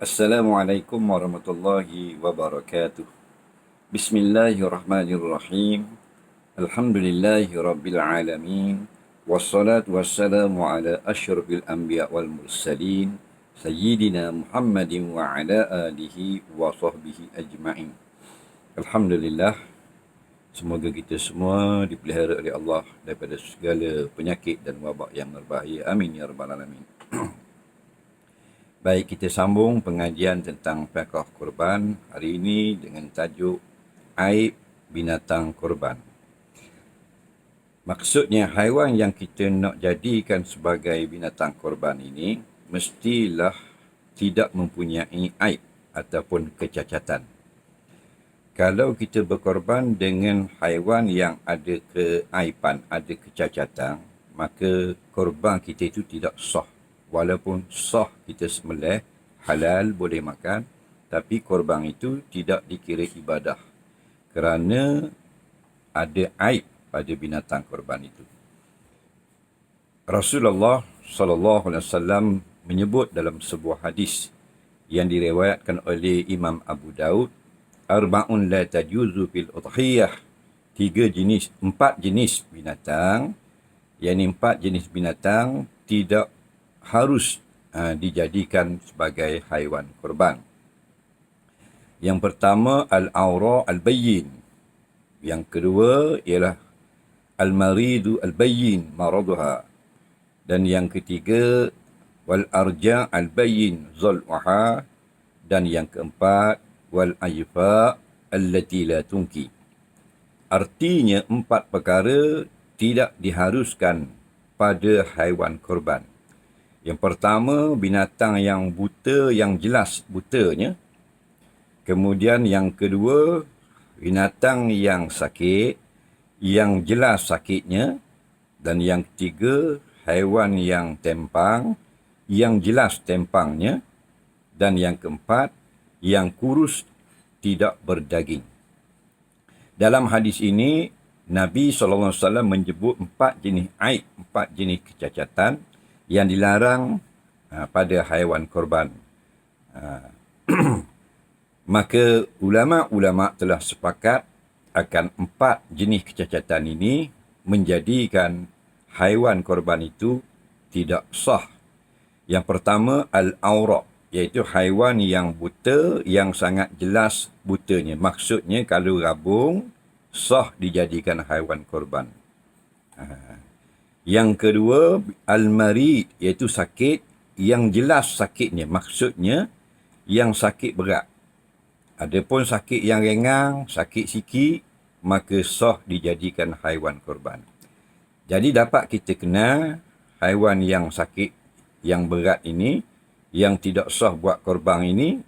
Assalamualaikum warahmatullahi wabarakatuh. Bismillahirrahmanirrahim. Alhamdulillahi rabbil alamin. Wassalatu wassalamu ala asyrafil anbiya wal mursalin. Sayyidina Muhammadin wa ala alihi wa sahbihi ajma'in. Alhamdulillah. Semoga kita semua dipelihara oleh Allah daripada segala penyakit dan wabak yang berbahaya. Amin ya rabbal alamin. Baik, kita sambung pengajian tentang fiqh korban hari ini dengan tajuk aib binatang korban. Maksudnya haiwan yang kita nak jadikan sebagai binatang korban ini mestilah tidak mempunyai aib ataupun kecacatan. Kalau kita berkorban dengan haiwan yang ada keaiban, ada kecacatan, maka korban kita itu tidak sah. Walaupun sah kita sembelih, halal, boleh makan, tapi korban itu tidak dikira ibadah kerana ada aib pada binatang korban itu. Rasulullah SAW menyebut dalam sebuah hadis yang diriwayatkan oleh Imam Abu Daud, arba'un la tajuzu fil udhiyah, empat jenis binatang, yakni 4 jenis binatang tidak harus dijadikan sebagai haiwan korban. Yang pertama, al-awra al-bayyin. Yang kedua ialah al-maridu al-bayyin maraduha. Dan yang ketiga, wal-arja al-bayyin zal'uha. Dan yang keempat, wal-ajfa allati la tunki. Artinya 4 perkara tidak diharuskan pada haiwan korban. Yang pertama, binatang yang buta, yang jelas butanya. Kemudian yang kedua, binatang yang sakit, yang jelas sakitnya. Dan yang ketiga, haiwan yang tempang, yang jelas tempangnya. Dan yang keempat, yang kurus, tidak berdaging. Dalam hadis ini, Nabi SAW menyebut 4 jenis aib, 4 jenis kecacatan yang dilarang pada haiwan korban. Maka ulama-ulama telah sepakat akan 4 jenis kecacatan ini menjadikan haiwan korban itu tidak sah. Yang pertama, al-awra, iaitu haiwan yang buta, yang sangat jelas butanya. Maksudnya kalau rabung, sah dijadikan haiwan korban. Yang kedua, al-marid, iaitu sakit yang jelas sakitnya. Maksudnya, yang sakit berat. Adapun sakit yang ringan, sakit sikit, maka sah dijadikan haiwan korban. Jadi dapat kita kenal haiwan yang sakit, yang berat ini, yang tidak sah buat korban ini,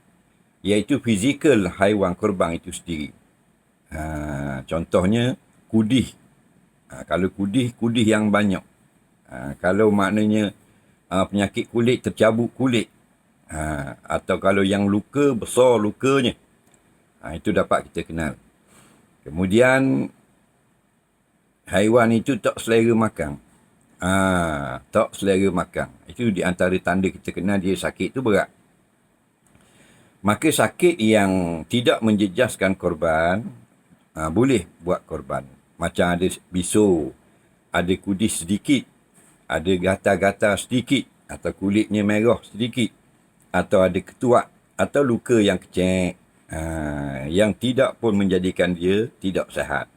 iaitu fizikal haiwan korban itu sendiri. Contohnya, kudih. Kalau kudih yang banyak. Kalau maknanya penyakit kulit, tercabut kulit. Atau kalau yang luka, besar lukanya. Itu dapat kita kenal. Kemudian, haiwan itu tak selera makan. Tak selera makan. Itu di antara tanda kita kenal dia sakit itu berat. Maka sakit yang tidak menjejaskan korban, boleh buat korban. Macam ada bisu, ada kudis sedikit, ada gatal-gatal sedikit, atau kulitnya merah sedikit, atau ada ketuak, atau luka yang kecil, yang tidak pun menjadikan dia tidak sihat.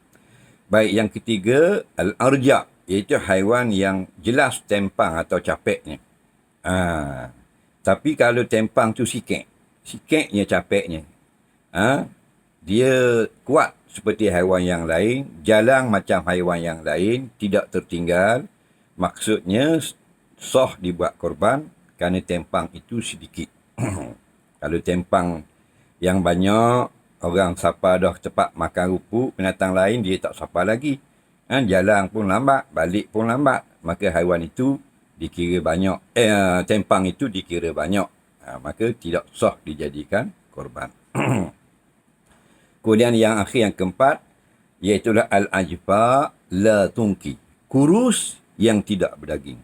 Baik, yang ketiga, al-arja, iaitu haiwan yang jelas tempang atau capeknya. Tapi kalau tempang tu sikitnya capeknya. Dia kuat seperti haiwan yang lain, jalan macam haiwan yang lain, tidak tertinggal. Maksudnya, sah dibuat korban kerana tempang itu sedikit. Kalau tempang yang banyak, orang sapa dah cepat makan rumput, binatang lain dia tak sapa lagi. Jalan pun lambat, balik pun lambat. Maka haiwan itu dikira banyak, tempang itu dikira banyak. Maka tidak sah dijadikan korban. Kemudian yang akhir, yang keempat, iaitulah al-ajfa la tunki. Kurus yang tidak berdaging.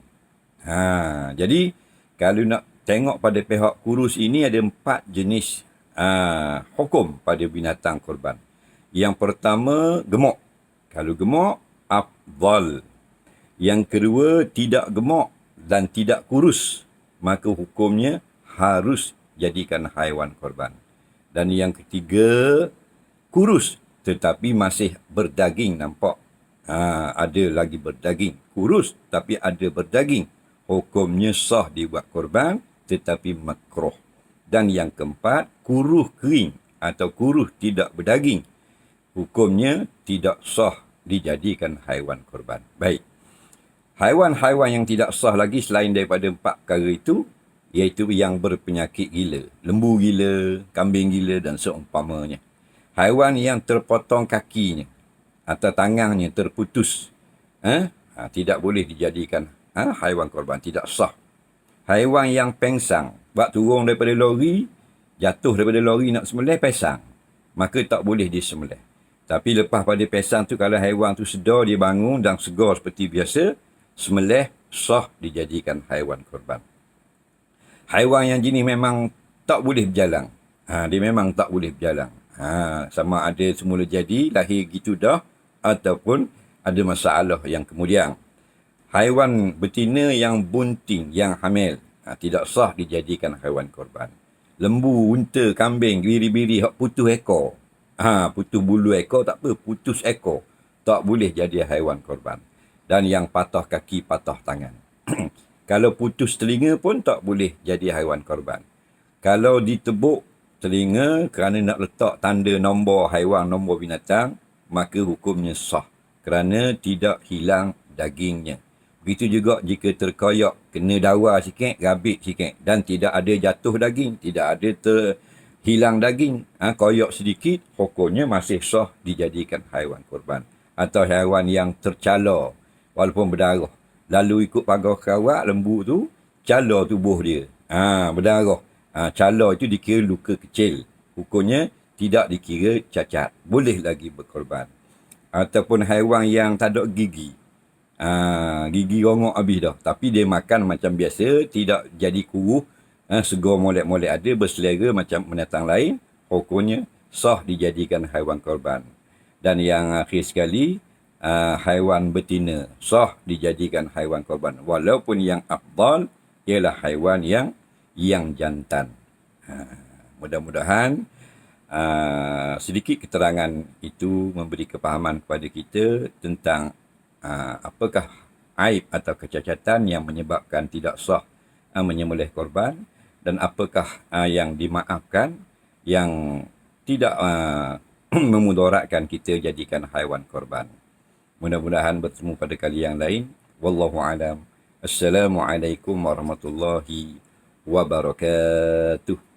Jadi, kalau nak tengok pada pihak kurus ini ada 4 jenis hukum pada binatang korban. Yang pertama, gemuk. Kalau gemuk, afdal. Yang kedua, tidak gemuk dan tidak kurus, maka hukumnya harus jadikan haiwan korban. Dan yang ketiga, kurus tetapi masih berdaging, nampak. Ada lagi berdaging. Kurus tapi ada berdaging. Hukumnya sah dibuat korban tetapi makruh. Dan yang keempat, kuruh kering atau kuruh tidak berdaging. Hukumnya tidak sah dijadikan haiwan korban. Baik. Haiwan-haiwan yang tidak sah lagi selain daripada 4 perkara itu, iaitu yang berpenyakit gila. Lembu gila, kambing gila dan seumpamanya. Haiwan yang terpotong kakinya atau tangannya terputus, tidak boleh dijadikan haiwan korban, tidak sah. Haiwan yang pengsang, buat turun daripada lori, jatuh daripada lori nak sembelih, pesang, maka tak boleh disembelih. Tapi lepas pada pesang tu, kalau haiwan tu sedar, dia bangun dan segar seperti biasa, sembelih sah dijadikan haiwan korban. Haiwan yang jenis memang tak boleh berjalan. Dia memang tak boleh berjalan. Sama ada semula jadi, lahir gitu dah, ataupun ada masalah yang kemudian. Haiwan betina yang bunting, yang hamil, tidak sah dijadikan haiwan korban. Lembu, unta, kambing, biri-biri, putus ekor. Putus bulu ekor tak apa, putus ekor, tak boleh jadi haiwan korban. Dan yang patah kaki, patah tangan. Kalau putus telinga pun tak boleh jadi haiwan korban. Kalau ditebuk telinga kerana nak letak tanda nombor haiwan, nombor binatang, maka hukumnya sah kerana tidak hilang dagingnya. Begitu juga jika terkoyak, kena dawa sikit, rabit sikit dan tidak ada jatuh daging, tidak ada hilang daging, koyak sedikit, hukumnya masih sah dijadikan haiwan korban. Atau haiwan yang tercala walaupun berdarah, lalu ikut pagar kerawat lembu tu, cala tubuh dia, berdarah. Cala itu dikira luka kecil, hukumnya tidak dikira cacat, boleh lagi berkorban. Ataupun haiwan yang tak ada gigi, gigi rongok habis dah, tapi dia makan macam biasa, tidak jadi kuruh, segar molek-molek ada, berselera macam binatang lain, hukumnya sah dijadikan haiwan korban. Dan yang akhir sekali, haiwan betina sah dijadikan haiwan korban, walaupun yang afdal ialah haiwan yang jantan. Mudah-mudahan sedikit keterangan itu memberi kepahaman kepada kita tentang apakah aib atau kecacatan yang menyebabkan tidak sah menyembelih korban, dan apakah yang dimaafkan yang tidak memudaratkan kita jadikan haiwan korban. Mudah-mudahan bertemu pada kali yang lain. Wallahu alam. Assalamualaikum warahmatullahi wabarakatuh.